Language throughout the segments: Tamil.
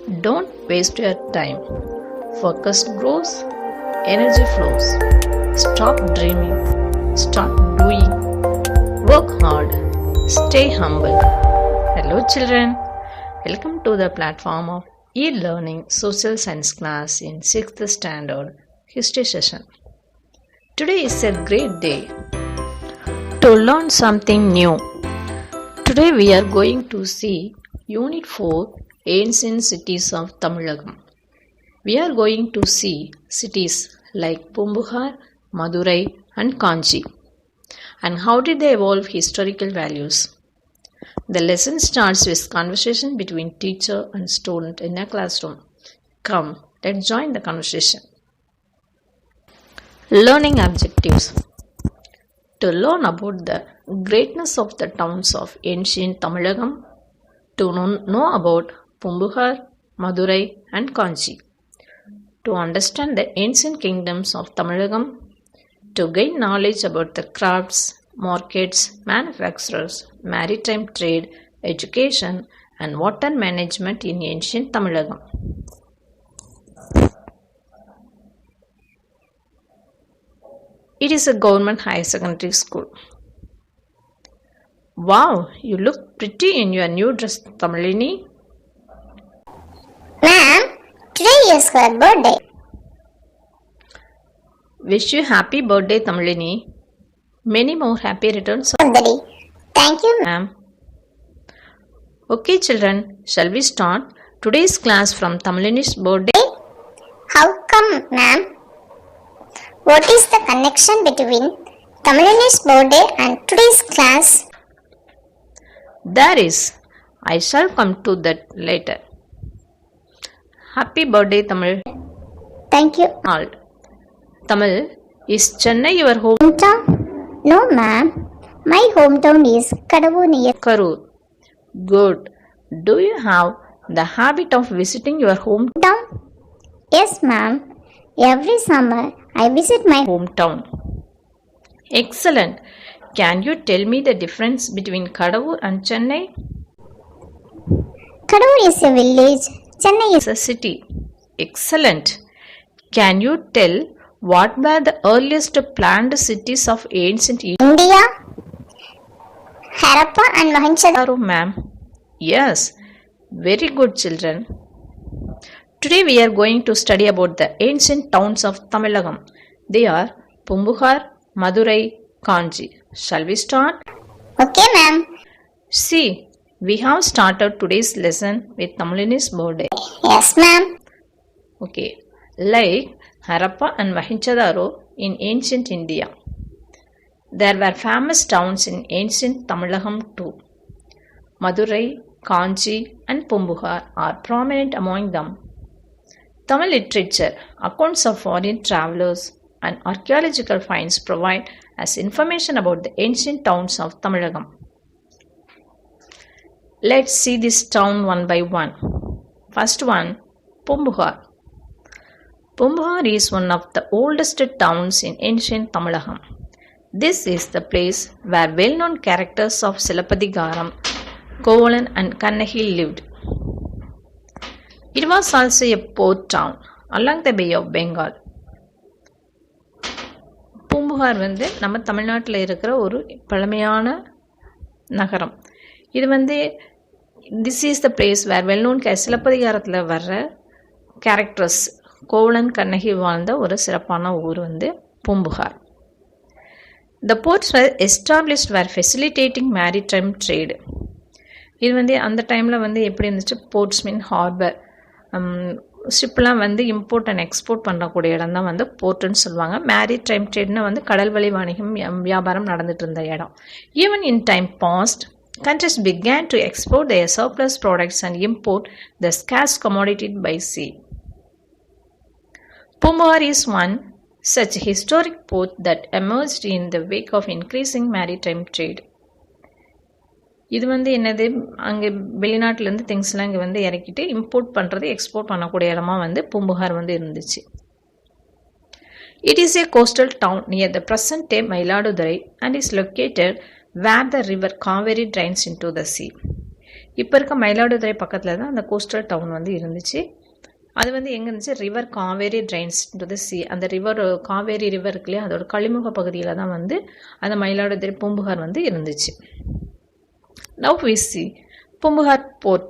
Don't waste your time. Focus grows, energy flows. Stop dreaming, start doing. Work hard, stay humble. Hello, children. Welcome to the platform of e-learning social science class in 6th standard history session. Today is a great day to learn something new. Today we are going to see Unit 4 Ancient Cities of Tamilagam. We are going to see cities like Pumbuhar, Madurai and Kanchi and how did they evolve historical values. The lesson starts with conversation between teacher and student in a classroom. Come, let's join the conversation. Learning objectives. To learn about the greatness of the towns of ancient Tamilagam, to know about Pumbuhar, Madurai and Kanchi, to understand the ancient kingdoms of Tamilagam, to gain knowledge about the crafts, markets, manufacturers, maritime trade, education and water management in ancient Tamilagam. It is a government higher secondary school. Wow, you look pretty in your new dress, Tamilini. Ma'am, today is her birthday. Wish you happy birthday, Tamilini. Many more happy returns of the day. Thank you, ma'am. Okay, children, shall we start today's class from Tamilini's birthday? How come, ma'am? What is the connection between Tamilini's birthday and today's class? There is. I shall come to that later. Happy birthday, Tamil. Thank you. Tamil, is Chennai your hometown? No, ma'am. My hometown is Kadavur near Karur. Good. Do you have the habit of visiting your hometown? Yes, ma'am. Every summer I visit my hometown. Excellent. Can you tell me the difference between Kadavur and Chennai? Kadavur is a village. Chennai is a city. Excellent. Can you tell what were the earliest planned cities of ancient India? Harappa and Mohenjo-daro, ma'am. Yes. Very good, children. Today we are going to study about the ancient towns of Tamilagam. They are Pumbuhar, Madurai, Kanchi. Shall we start? Okay, ma'am. See, we have started today's lesson with Tamilini's birthday. Yes, ma'am. Okay. Like Harappa and Mohenjo-daro in ancient India. There were famous towns in ancient Tamilagam too. Madurai, Kanchi and Pumbuhar are prominent among them. Tamil literature, accounts of foreign travelers and archaeological finds provide us information about the ancient towns of Tamilagam. Let's see this town one by one. First one, Pumbuhar. Pumbuhar is one of the oldest towns in ancient Tamilagam. This is the place where well-known characters of Silappatikaram, Kovalan and Kannagi lived. It was also a port town along the Bay of Bengal. Poompuhar நம்ம தமிழ்நாட்டில் இருக்கிற ஒரு பழமையான நகரம். இது this is the place where well known சிலப்பதிகாரத்தில் வர்ற கேரக்டர்ஸ் கோவலன் கண்ணகி வாழ்ந்த ஒரு சிறப்பான ஊர் Poompuhar. The ports were established were facilitating maritime trade. இது அந்த டைமில் எப்படி இருந்துச்சு, போர்ட்ஸ் மீன் ஹார்பர், ஷிப்லாம் இம்போர்ட் அண்ட் எக்ஸ்போர்ட் பண்ணக்கூடிய இடம் தான் போர்ட்டுன்னு சொல்லுவாங்க. மேரிடைம் ட்ரேட்னா கடல் வழி வணிகம் வியாபாரம் நடந்துட்டு இருந்த இடம். Even in time past countries began to export their surplus products and import the scarce commodity by sea. Pumbuhar is one such historic port that emerged in the wake of increasing maritime trade. இது என்னது, அங்கே வெளிநாட்டிலேருந்து திங்ஸ்லாம் இங்கே இறக்கிட்டு இம்போர்ட் பண்ணுறது எக்ஸ்போர்ட் பண்ணக்கூடிய இடமா பூம்புகார் இருந்துச்சு. It is a coastal town near the present day Mayiladuthurai and is located where the river Kaveri drains into the sea. இப்போ இருக்க மயிலாடுதுறை பக்கத்தில் தான் அந்த கோஸ்டல் டவுன் வந்து இருந்துச்சு. அது வந்து எங்கே இருந்துச்சு, river Kaveri Reigns to the C, அந்த ரிவர் காவேரி ரிவர் இருக்கு இல்லையா, அதோட கழிமுக பகுதியில் தான் வந்து அந்த மயிலாடுதுறை பூம்புகார் வந்து இருந்துச்சு. Now we see Pumbukar Port.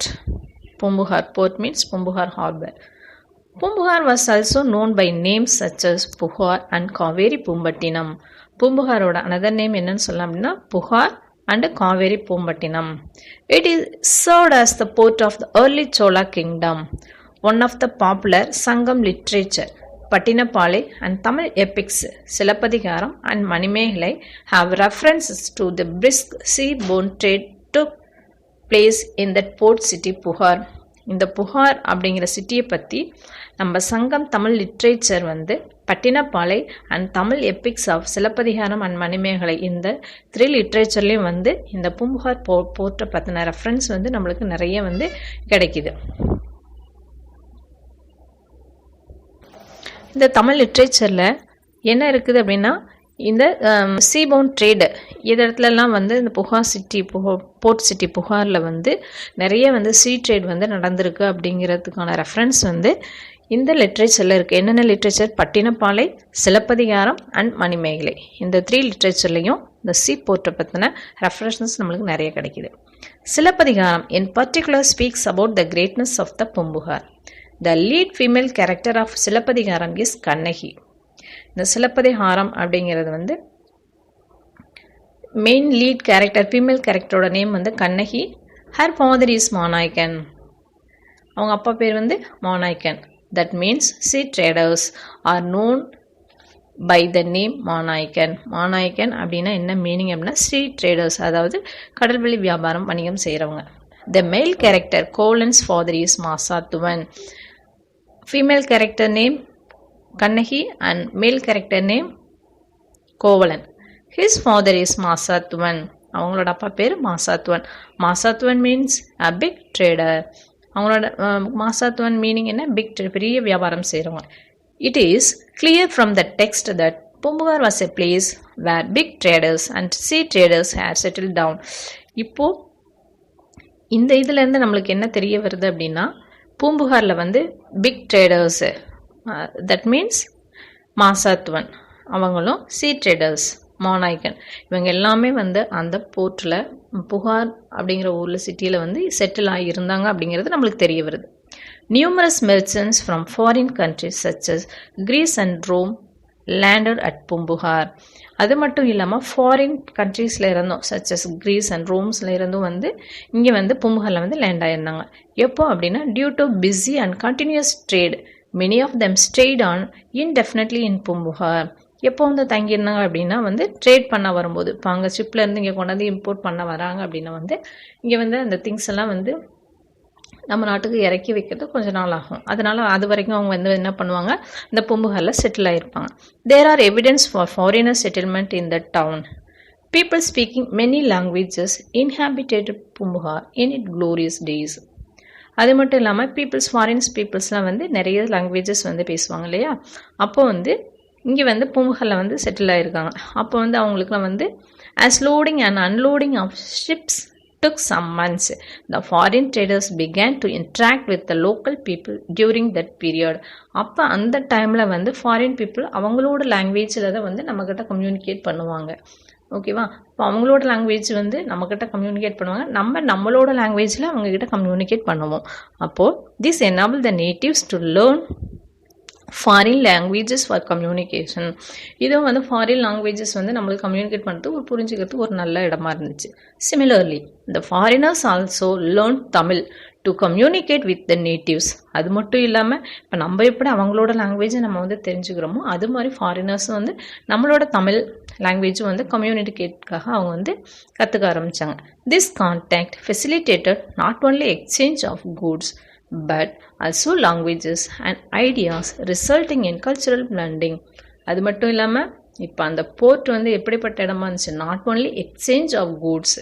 Pumbukar Port means Pumbukar Harbour. Pumbukar was also known by names such as Puhar and Kaveri Pumbattinam. பூம்புகாரோட another name என்னன்னு சொல்லலாம் அப்படின்னா புகார் and Kaveri Pumbattinam. It is served as the port of the early Chola kingdom. One of the popular Sangam literature, Pattinapalai and Tamil epics Silappatikaram and Manimegalai have references to the brisk sea-borne trade took place in that port city Puhar. இந்த புகார் அப்படிங்கிற சிட்டியை பற்றி நம்ம சங்கம் தமிழ் லிட்ரேச்சர் வந்து Pattinappalai and Tamil epics of Silappatikaram and Manimekalai இந்த 3 லிட்ரேச்சர்லேயும் வந்து இந்த பூம்புகார் போர்ட்டை பற்றின ரெஃபரன்ஸ் வந்து நம்மளுக்கு நிறைய வந்து கிடைக்குது. இந்த தமிழ் லிட்ரேச்சரில் என்ன இருக்குது அப்படின்னா இந்த சீபவுண்ட் ட்ரேடு இந்த இடத்துலலாம் வந்து இந்த புகார் சிட்டி போர்ட் சிட்டி புகாரில் வந்து நிறைய வந்து சீ ட்ரேட் வந்து நடந்திருக்கு அப்படிங்கிறதுக்கான ரெஃபரன்ஸ் வந்து இந்த லிட்ரேச்சரில் இருக்குது. என்னென்ன லிட்ரேச்சர், பட்டினப்பாலை, சிலப்பதிகாரம் அண்ட் மணிமேகலை, இந்த 3 லிட்ரேச்சர்லையும் இந்த சீ போர்ட்டை பற்றின ரெஃபரன்ஸ் நம்மளுக்கு நிறைய கிடைக்கிது. Silappathikaram in particular speaks about the greatness of the Poompuhar. The lead female character of Silappathikaram is Kannagi. இந்த சிலப்பதிகாரம் அப்படிங்கிறது வந்து மெயின் லீட் கேரக்டர், ஃபீமேல் கேரக்டரோட நேம் வந்து Kannagi. Her father is Manaikan, அவங்க அப்பா பேர் வந்து Manaikan. That means sea traders are known by the name Manaikan. Manaikan அப்படின்னா என்ன மீனிங் அப்படின்னா சி ட்ரேடர்ஸ், அதாவது கடல்வெளி வியாபாரம் வணிகம் செய்கிறவங்க. The male character Kovalan's father is Masathuvan. Female character name Kannagi and male character name Kovalan. His father is Masathuvan, அவங்களோட அப்பா பேர் Masathuvan. Masathuvan means a big trader. அவங்களோட மாசாத்துவன் மீனிங் என்ன, பிக் ட்ரேட், பெரிய வியாபாரம் செய்கிறவங்க. It is clear from the text that Poompuhar was a place where big traders and sea traders here settle down. இப்போது இந்த இதுலேருந்து நம்மளுக்கு என்ன தெரிய வருது அப்படின்னா பூம்புகாரில் வந்து big traders, that means Masathuvan அவங்களும், சி ட்ரேடர்ஸ் மாநாய்க்கன், இவங்க எல்லாமே வந்து அந்த போர்ட்டில் புகார் அப்படிங்கிற ஊரில் சிட்டியில் வந்து செட்டில் ஆகியிருந்தாங்க அப்படிங்கிறது நம்மளுக்கு தெரிய வருது. Numerous merchants from foreign countries such as Greece and Rome landed at Poompuhar. அது மட்டும் இல்லாமல் ஃபாரின் கண்ட்ரீஸில் இருந்தும் சச் அஸ் கிரீஸ் அண்ட் ரோம்ஸில் இருந்தும் வந்து இங்கே வந்து பூம்புகாரில் வந்து லேண்ட் ஆகியிருந்தாங்க. எப்போ அப்படின்னா due to busy and continuous trade many of them stayed on indefinitely in Poompuhar. எப்போ வந்து தங்கியிருந்தாங்க அப்படின்னா வந்து ட்ரேட் பண்ண வரும்போது, இப்போ அங்கே ஷிப்லேருந்து இங்கே கொண்டாந்து இம்போர்ட் பண்ண வராங்க அப்படின்னா வந்து இங்கே வந்து அந்த திங்ஸ் எல்லாம் வந்து நம்ம நாட்டுக்கு இறக்கி வைக்கிறது கொஞ்சம் நாள் ஆகும். அதனால் அது வரைக்கும் அவங்க வந்து என்ன பண்ணுவாங்க, இந்த பூம்புகாரில் செட்டில் ஆகிருப்பாங்க. There are evidence for foreigner settlement in the town. People speaking many languages inhabited Poompuhar in it glorious days. அது மட்டும் இல்லாமல் ஃபாரின்ஸ் பீப்புள்ஸ்லாம் வந்து நிறைய லாங்குவேஜஸ் வந்து பேசுவாங்க இல்லையா, அப்போ வந்து இங்கே வந்து பூம்புகாரில் வந்து செட்டில் ஆகிருக்காங்க. அப்போ வந்து அவங்களுக்குலாம் வந்து as loading and unloading of ships took some months, the foreign traders began to interact with the local people during that period. அப்போ அந்த டைமில் வந்து ஃபாரின் பீப்புள் அவங்களோட லாங்குவேஜில் தான் வந்து நம்மக்கிட்ட கம்யூனிகேட் பண்ணுவாங்க. ஓகேவா, இப்போ அவங்களோட லாங்குவேஜ் வந்து நம்மக்கிட்ட கம்யூனிகேட் பண்ணுவாங்க, நம்மளோட லாங்குவேஜில் அவங்கக்கிட்ட கம்யூனிகேட் பண்ணுவோம். அப்போது this enable the natives to learn foreign languages for communication. இதுவும் வந்து ஃபாரின் லாங்குவேஜஸ் வந்து நம்மளுக்கு கம்யூனிகேட் பண்ணுறது புரிஞ்சுக்கிறதுக்கு ஒரு நல்ல இடமா இருந்துச்சு. Similarly the foreigners also learn Tamil to communicate with the natives. அது மட்டும் இல்லாமல் இப்போ நம்ம எப்படி அவங்களோட லாங்குவேஜை நம்ம வந்து தெரிஞ்சுக்கிறோமோ அது மாதிரி ஃபாரினர்ஸும் வந்து நம்மளோட தமிழ் லாங்குவேஜும் வந்து கம்யூனிகேட்காக அவங்க வந்து கற்றுக்க ஆரம்பித்தாங்க. This contact facilitated not only exchange of goods but also languages and ideas resulting in cultural blending. அது மட்டும் இல்லாமல் இப்போ அந்த போர்ட் வந்து எப்படிப்பட்ட இடமா இருந்துச்சு, not only exchange of goods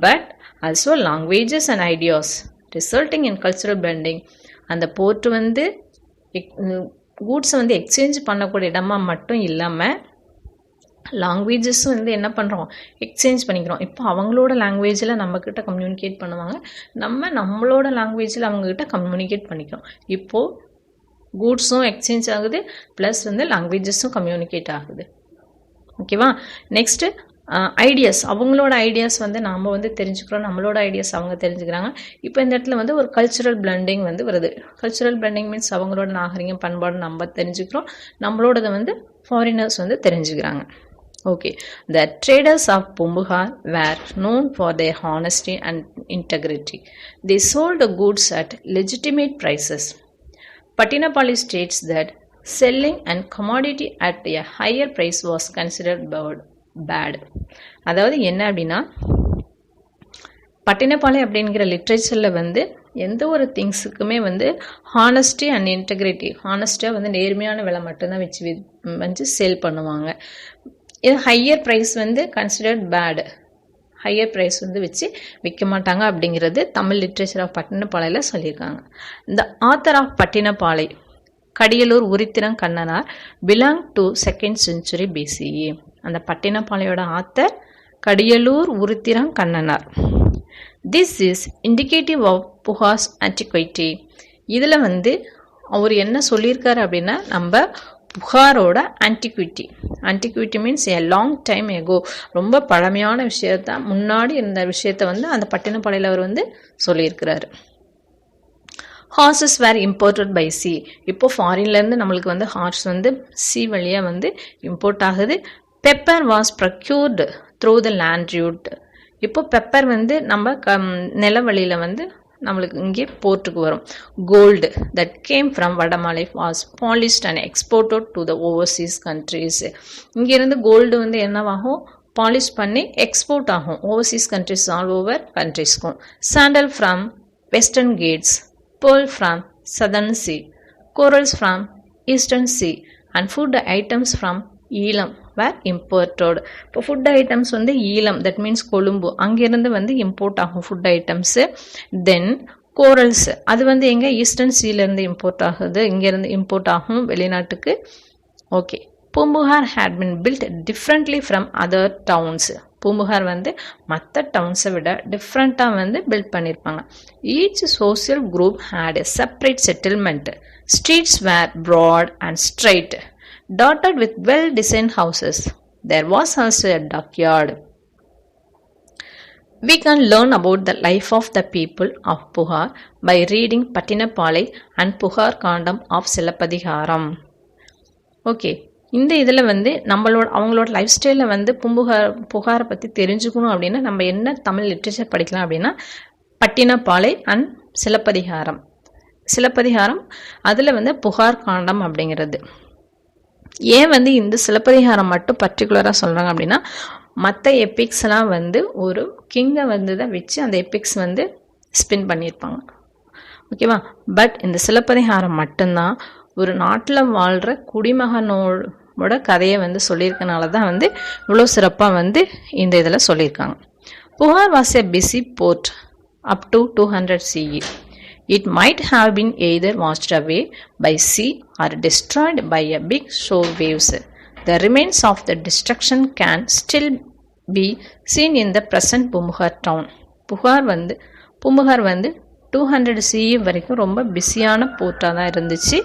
but also languages and ideas resulting in cultural blending. அந்த போர்ட் வந்து கூட்ஸை வந்து எக்ஸ்சேஞ்ச் பண்ணக்கூடிய இடமா மட்டும் இல்லாமல் லாங்குவேஜஸும் வந்து என்ன பண்ணுறோம், எக்ஸ்சேஞ்ச் பண்ணிக்கிறோம். இப்போ அவங்களோட லாங்குவேஜில் நம்மக்கிட்ட கம்யூனிகேட் பண்ணுவாங்க, நம்மளோட லாங்குவேஜில் அவங்கக்கிட்ட கம்யூனிகேட் பண்ணிக்கிறோம். இப்போது கூட்ஸும் எக்ஸ்சேஞ்ச் ஆகுது, ப்ளஸ் வந்து லாங்குவேஜஸும் கம்யூனிகேட் ஆகுது. ஓகேவா? நெக்ஸ்ட்டு ஐடியாஸ், அவங்களோட ஐடியாஸ் வந்து நாம் வந்து தெரிஞ்சுக்கிறோம், நம்மளோட ஐடியாஸ் அவங்க தெரிஞ்சுக்கிறாங்க. இப்போ இந்த இடத்துல வந்து ஒரு கல்ச்சுரல் பிளண்டிங் வந்து வருது. கல்ச்சுரல் பிளண்டிங் மீன்ஸ் அவங்களோட நாகரிகம் பண்பாடு நம்ம தெரிஞ்சுக்கிறோம், நம்மளோடதை வந்து ஃபாரினர்ஸ் வந்து தெரிஞ்சுக்கிறாங்க. Okay, the traders of Pumbukar were known for their honesty and integrity. They sold the goods at legitimate prices. Pattinapalli states that selling and commodity at a higher price was considered bad. அதாவது என்ன அப்படின்னா, பட்டினப்பாலை அப்படிங்கிற லிட்ரேச்சரில் வந்து எந்த ஒரு திங்ஸுக்குமே வந்து ஹானஸ்டி அண்ட் இன்டெகிரிட்டி, ஹானஸ்டியாக வந்து நேர்மையான விலை மட்டும்தான் வச்சு சேல் பண்ணுவாங்க. இது ஹையர் ப்ரைஸ் வந்து கன்சிடர்ட் பேடு, ஹையர் ப்ரைஸ் வந்து வச்சு விற்க மாட்டாங்க அப்படிங்கிறது தமிழ் லிட்ரேச்சர் ஆஃப் பட்டினப்பாலையில் சொல்லியிருக்காங்க. இந்த author of Pattinappalai Kadiyalur Uruthiran Kannanar belong to 2nd century BCE. அந்த பட்டினப்பாலையோட author Kadiyalur Uruthiran Kannanar. This is indicative of Puhar's antiquity. இதில் வந்து அவர் என்ன சொல்லியிருக்காரு அப்படின்னா, நம்ம புகாரோட antiquity means a long time ago, ரொம்ப பழமையான விஷயத்த, முன்னாடி இருந்த விஷயத்த வந்து அந்த பட்டினப்பாளையில் அவர் வந்து சொல்லியிருக்கிறாரு. Horses were imported by sea. இப்போ ஃபாரின்லேருந்து நம்மளுக்கு வந்து ஹார்ஸ் வந்து சி வழியாக வந்து இம்போர்ட் ஆகுது. Pepper was procured through the land route. இப்போ பெப்பர் வந்து நம்ம நில வழியில் வந்து நம்மளுக்கு இங்கே போர்ட்டுக்கு வரும். Gold that came from Vadamalai was polished and exported to the overseas countries. இங்கேருந்து கோல்டு வந்து என்னவாகும், பாலிஷ் பண்ணி எக்ஸ்போர்ட் ஆகும் ஓவர்சீஸ் கண்ட்ரிஸ், ஆல் ஓவர் கண்ட்ரிஸ்க்கும். Sandal from Western Ghats, pearl from southern sea, corals from eastern sea, and food items from Elam were imported. இப்போ ஃபுட் ஐட்டம்ஸ் வந்து ஈலம், தட் மீன்ஸ் கொழும்பு, அங்கேருந்து வந்து இம்போர்ட் ஆகும் ஃபுட் ஐட்டம்ஸு. தென் கோரல்ஸ், அது வந்து எங்கே, ஈஸ்டர்ன் சீலேருந்து இம்போர்ட் ஆகுது, இங்கேருந்து இம்போர்ட் ஆகும் வெளிநாட்டுக்கு. Okay, Poompuhar had been built differently from other towns. Poompuhar வந்து மற்ற டவுன்ஸை விட டிஃப்ரெண்ட்டாக வந்து பில்ட் பண்ணியிருப்பாங்க. Each social group had a separate settlement. Streets were broad and straight, dotted with well-designed houses. There was also a dockyard. We can learn about the life of the people of Puhar by reading Pattinapalai and Puhar Kandam of Silappatikaram. Okay, இந்த இதில் வந்து அவங்களோட லைஃப் ஸ்டைலில் வந்து புகாரை பற்றி தெரிஞ்சுக்கணும் அப்படின்னா நம்ம என்ன தமிழ் லிட்ரேச்சர் படிக்கலாம் அப்படின்னா, பட்டினப்பாலை அண்ட் சிலப்பதிகாரம் அதில் வந்து புகார் காண்டம் அப்படிங்கிறது. ஏன் வந்து இந்த சிலப்பதிகாரம் மட்டும் பர்டிகுலராக சொல்கிறாங்க அப்படின்னா, மற்ற எபிக்ஸ்லாம் வந்து ஒரு கிங்கை வந்து தான் வச்சு அந்த எபிக்ஸ் வந்து ஸ்பின் பண்ணியிருப்பாங்க. ஓகேவா? பட் இந்த சிலப்பதிகாரம் மட்டும்தான் ஒரு நாட்டில் வாழ்கிற குடிமகனோட கதையை வந்து சொல்லியிருக்கனால தான் வந்து இவ்வளோ சிறப்பாக வந்து இந்த இதில் சொல்லியிருக்காங்க. Puhar was a busy port up to 200 CE. It might have been either washed away by sea or destroyed by a big shore waves. The remains of the destruction can still be seen in the present Pumbukar town. Poompuhar வந்து 200 CE வரைக்கும் ரொம்ப பிஸியான போர்ட்டாக தான் இருந்துச்சு.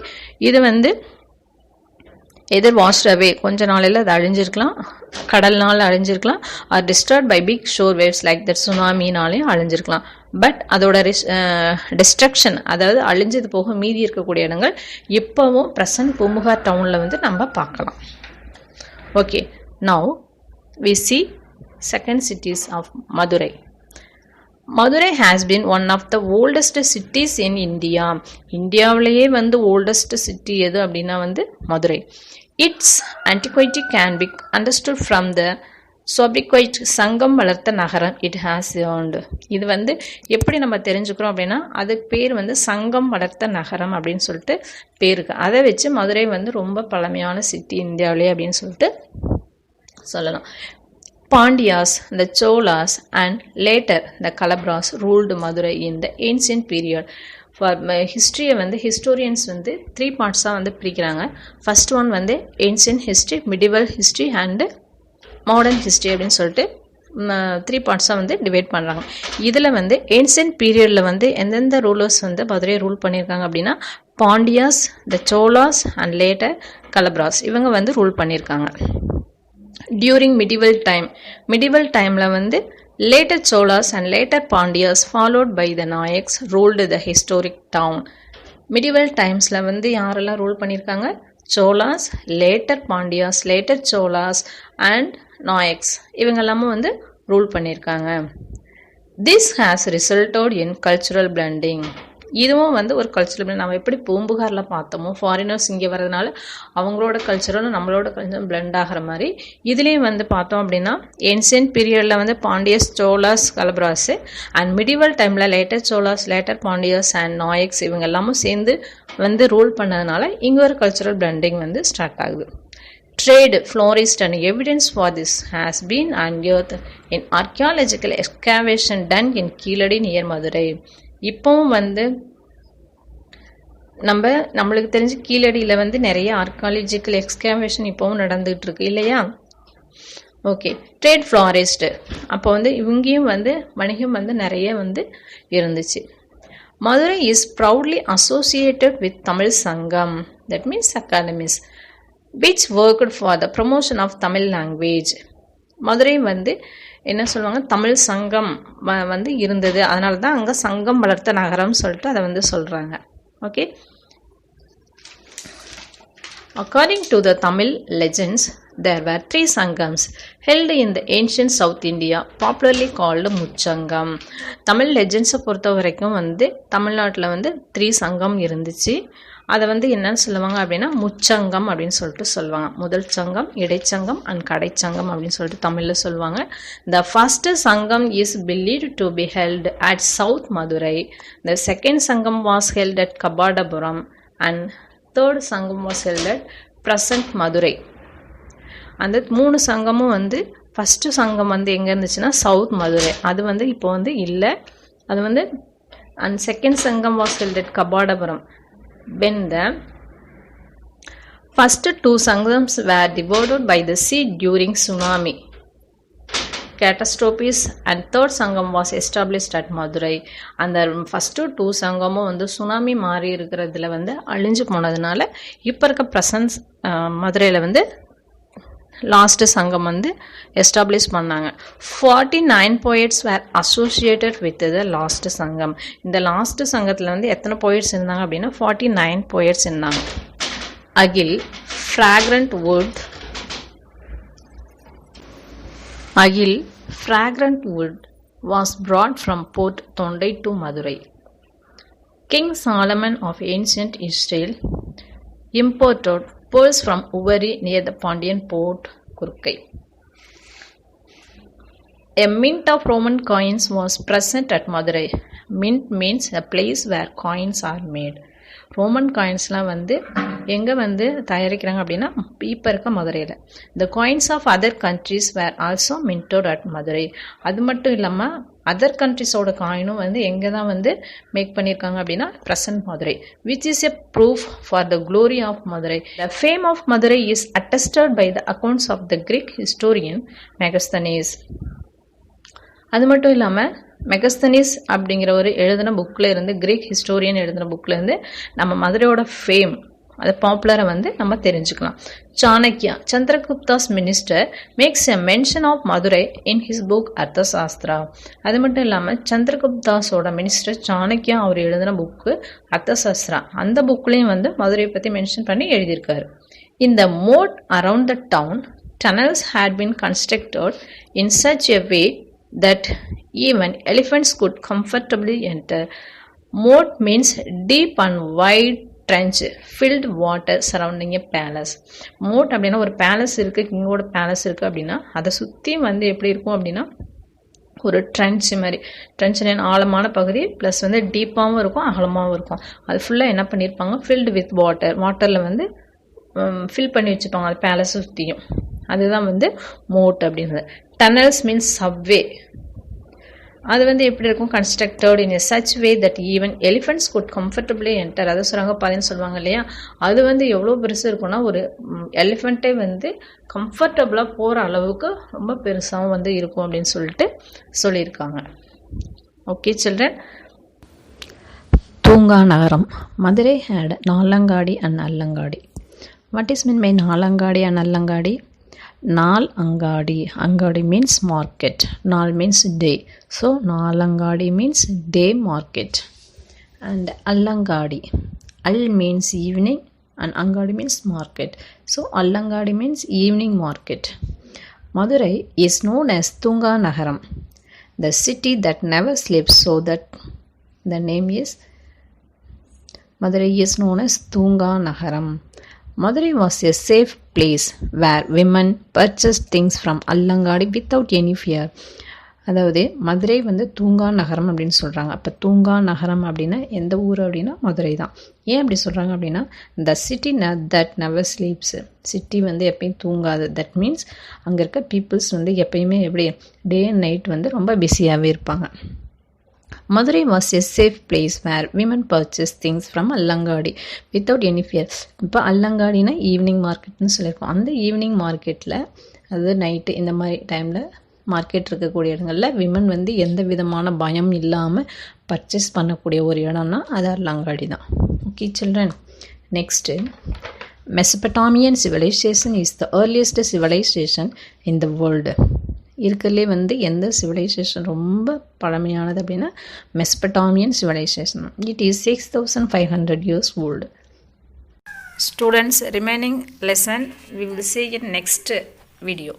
இது வந்து எதிர் வாஷ்ட் அவே, கொஞ்ச நாளையில் அது அழிஞ்சிருக்கலாம், கடல்னால் அழிஞ்சிருக்கலாம், or destroyed by big shore waves like that சுனாமினாலையும் அழிஞ்சிருக்கலாம். பட் அதோட டிஸ்ட்ரக்ஷன், அதாவது அழிஞ்சது போக மீதி இருக்கக்கூடிய இடங்கள் இப்போவும் ப்ரெசன்ட் பூம்புகார் டவுனில் வந்து நம்ம பார்க்கலாம். Okay, now we see second cities of Madurai. Madurai has been one of the oldest cities in India. இந்தியாவிலேயே வந்து ஓல்டஸ்ட் சிட்டி எது அப்படின்னா வந்து Madurai. Its antiquity can be understood from the sobriquet சங்கம் வளர்த்த நகரம் it has earned. இது வந்து எப்படி நம்ம தெரிஞ்சுக்கிறோம் அப்படின்னா, அதுக்கு பேர் வந்து சங்கம் வளர்த்த நகரம் அப்படின்னு சொல்லிட்டு பேருக்கு. அதை வச்சு மதுரை வந்து ரொம்ப பழமையான சிட்டி இந்தியாவிலே அப்படின்னு சொல்லிட்டு சொல்லலாம். Pandyas, the Cholas, and later the Kalabras ruled Madurai in the ancient period. For history வந்து historians வந்து 3 parts வந்து பிரிக்கிறாங்க. ஃபர்ஸ்ட் ஒன் வந்து ancient history, medieval history and modern history அப்படின்னு சொல்லிட்டு 3 பார்ட்ஸாக வந்து டிவைட் பண்ணுறாங்க. இதில் வந்து ஏன்ஷியன்ட் பீரியடில் வந்து எந்தெந்த ரூலர்ஸ் வந்து மதுரையை ரூல் பண்ணியிருக்காங்க அப்படின்னா Pandyas, the Cholas and later Kalabhras இவங்க வந்து ரூல் பண்ணியிருக்காங்க. டியூரிங் மிடிவல் டைமில் வந்து later Cholas and later Pandyas followed by the Nayaks ruled the historic town. மிடிவல் டைம்ஸில் வந்து யாரெல்லாம் ரூல் பண்ணியிருக்காங்க? Cholas, later Pandyas, later Cholas and Nayaks இவங்க எல்லாமும் வந்து ரூல் பண்ணியிருக்காங்க. This has resulted in cultural blending. இதுவும் வந்து ஒரு கல்ச்சுரல் பிளண்ட். நம்ம எப்படி பூம்புகாரில் பார்த்தோமோ ஃபாரினர்ஸ் இங்கே வரதுனால அவங்களோட கல்ச்சரும் நம்மளோட கல்ச்சரும் பிளெண்ட் ஆகிற மாதிரி இதுலேயும் வந்து பார்த்தோம் அப்படின்னா ஏன்ஷியன்ட் பீரியடில் வந்து பாண்டியஸ், சோலாஸ், கலப்ராஸ் அண்ட் மிடிவல் டைமில் later Cholas, later Pandyas and Nayaks இவங்க எல்லாமும் சேர்ந்து வந்து ரூல் பண்ணதுனால இங்கே ஒரு கல்ச்சுரல் பிளண்டிங் வந்து ஸ்டார்ட் ஆகுது. Trade flourished and evidence for this has been unearthed in archaeological excavation done in Keeladi near Madurai. இப்போவும் வந்து நம்மளுக்கு தெரிஞ்சு கீழடியில் வந்து நிறைய ஆர்கியாலஜிக்கல் எக்ஸ்கவேஷன் இப்போவும் நடந்துகிட்டு இருக்கு இல்லையா? ஓகே, ட்ரேட் ஃப்ளாரிஸ்ட் அப்போ வந்து இவங்கேயும் வந்து வணிகம் வந்து நிறைய வந்து இருந்துச்சு. Madurai is proudly associated with Tamil Sangam, that means academies, which worked for the promotion of Tamil language. Madurai வந்து என்ன சொல்லுவாங்க, தமிழ் சங்கம் வந்து இருந்தது, அதனால தான் அங்கே சங்கம் வளர்த்த நகரம் சொல்லிட்டு அதை வந்து சொல்கிறாங்க. Okay, according to the Tamil legends there were 3 sangams held in the ancient South India popularly called Muchchangam. Tamil லெஜெண்ட்ஸை பொறுத்த வரைக்கும் வந்து தமிழ்நாட்டில் வந்து 3 சங்கம் இருந்துச்சு. அதை வந்து என்னன்னு சொல்லுவாங்க அப்படின்னா முச்சங்கம் அப்படின்னு சொல்லிட்டு சொல்லுவாங்க. முதல் சங்கம், இடைச்சங்கம் அண்ட் கடைச்சங்கம் அப்படின்னு சொல்லிட்டு தமிழில் சொல்லுவாங்க. The first sangam is believed to be held at South Madurai. The second sangam was held at Kabadapuram and third sangam was held at present Madurai. அந்த 3 சங்கமும் வந்து ஃபஸ்ட்டு சங்கம் வந்து எங்கே இருந்துச்சுன்னா சவுத் மதுரை, அது வந்து இப்போ வந்து இல்லை, அது வந்து அண்ட் செகண்ட் சங்கம் was held at Kapatapuram. When the first 2 sangams were devoured by the sea during tsunami catastrophes and third sangam was established at Madurai. அந்த ஃபஸ்ட்டு 2 சங்கமும் வந்து சுனாமி மாறி இருக்கிறதுல வந்து அழிஞ்சு போனதுனால இப்போ இருக்க ப்ரெசன்ஸ் மதுரையில் வந்து லாஸ்ட் சங்கம் வந்து எஸ்டாப்ளிஷ் பண்ணாங்க. 49 poets were associated with the last சங்கம். இந்த லாஸ்ட் சங்கத்தில் வந்து எத்தனை போயிட்ஸ் இருந்தாங்க அப்படின்னா 49 poets இருந்தாங்க. Akil, fragrant wood was brought from Port Thondai to Madurai. King Solomon of ancient Israel imported pearls from Uvari near the Pandian port, Kurkai. A mint of Roman coins was present at Madurai. Mint means a place where coins are made. Roman காயின்ஸ்லாம் வந்து எங்கே வந்து தயாரிக்கிறாங்க அப்படின்னா இப்போ இருக்க மதுரையில். The coins of other countries were also minted at Madurai. அது மட்டும் இல்லாமல் அதர் கண்ட்ரிஸோட காயினும் வந்து எங்கே தான் வந்து மேக் பண்ணியிருக்காங்க அப்படின்னா present Madurai, which is a proof for the glory of Madurai. The fame of Madurai is attested by the accounts of the Greek historian Megasthenes. அது மட்டும் இல்லாமல் மெகஸ்தனிஸ் அப்படிங்கிற ஒரு எழுதின புக்கில் இருந்து, கிரீக் ஹிஸ்டோரியன் எழுதின புக்கில் இருந்து நம்ம மதுரையோட ஃபேம், அது பாப்புலரை வந்து நம்ம தெரிஞ்சுக்கலாம். Chanakya, Chandragupta's minister, makes a mention of Madurai in his book Arthashastra. அது மட்டும் இல்லாமல் சந்திரகுப்தாஸோட மினிஸ்டர் சாணக்கியா அவர் எழுதின புக்கு அர்த்தசாஸ்திரா, அந்த புக்லேயும் வந்து மதுரையை பற்றி மென்ஷன் பண்ணி எழுதியிருக்காரு. In the moat around the town, tunnels had been constructed in such a way that even elephants could comfortably enter. Moat means deep and wide trench filled water surrounding a palace. moat அப்படின்னா ஒரு பேலஸ் இருக்குது, கிங்கோட பேலஸ் இருக்குது அப்படின்னா அதை சுற்றி வந்து எப்படி இருக்கும் அப்படின்னா ஒரு ட்ரென்ச் மாதிரி, ட்ரென்ச் ஆழமான பகுதி ப்ளஸ் வந்து டீப்பாகவும் இருக்கும் அகலமாகவும் இருக்கும். அது ஃபுல்லாக என்ன பண்ணியிருப்பாங்க, ஃபில்டு வித் வாட்டர், வாட்டரில் வந்து ஃபில் பண்ணி வச்சுப்பாங்க அது பேலஸ் சுற்றியும். அதுதான் வந்து மோட் அப்படின்றது. டனல்ஸ் மீன்ஸ் சப்வே, அது வந்து எப்படி இருக்கும், constructed in such way that even elephants could comfortably enter. அதை சொல்கிறாங்க பாருன்னு சொல்லுவாங்க இல்லையா, அது வந்து எவ்வளோ பெருசு இருக்குன்னா ஒரு எலிஃபெண்ட்டே வந்து கம்ஃபர்டபுளாக போகிற அளவுக்கு ரொம்ப பெருசாகவும் வந்து இருக்கும் அப்படின்னு சொல்லிட்டு சொல்லியிருக்காங்க. Okay children. தூங்கா நகரம். Madurai had Nalangadi and அல்லங்காடி. What is meant by Nalangadi and அல்லங்காடி? நால் அங்காடி. அங்காடி means market. நால் means day. So Nalangadi means day market. And அல்லங்காடி. Al means evening and அங்காடி means market. So அல்லங்காடி means evening market. Madurai is known as Tunga Nagaram, the city that never sleeps. So that the name is Madurai is known as Tunga Nagaram. Madurai was a safe place where women purchased things from அல்லங்காடி without any fear. அதாவது மதுரை வந்து தூங்கா நகரம் அப்படின்னு சொல்கிறாங்க. அப்போ தூங்கா நகரம் அப்படின்னா எந்த ஊர் அப்படின்னா மதுரை தான். ஏன் அப்படி சொல்கிறாங்க அப்படின்னா த city that never sleeps, city வந்து எப்பயும் தூங்காது. தட் மீன்ஸ் அங்கே இருக்க பீப்புள்ஸ் வந்து எப்பயுமே எப்படி டே அண்ட் நைட் வந்து ரொம்ப பிஸியாகவே இருப்பாங்க. Madurai was a safe place where women purchased things from அல்லங்காடி without any fear. இப்போ அல்லங்காடினா ஈவினிங் மார்க்கெட்னு சொல்லியிருக்கோம். அந்த ஈவினிங் மார்க்கெட்டில் அது நைட்டு இந்த மாதிரி டைமில் மார்க்கெட் இருக்கக்கூடிய இடங்களில் விமன் வந்து எந்த விதமான பயம் இல்லாமல் பர்ச்சேஸ் பண்ணக்கூடிய ஒரு இடம்னா அது அல்லங்காடி தான். Okay children. Next, Mesopotamian civilization is the earliest civilization in the world. இருக்கிறதுலே வந்து எந்த சிவிலைசேஷன் ரொம்ப பழமையானது அப்படின்னா Mesopotamian civilisation. It is 6500 years old. Students, remaining lesson we will see in next video.